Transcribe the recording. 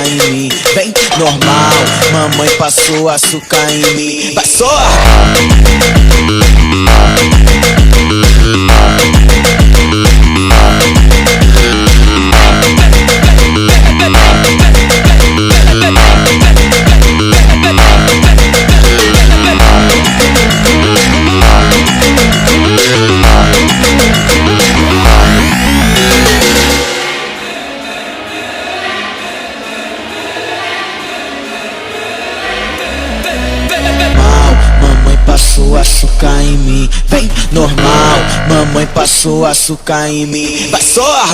açúcar em mim. Vem, normal, mamãe passou açúcar em mim. Vai só! Passou açúcar em mim, vem normal, mamãe passou açúcar em mim. Vai só!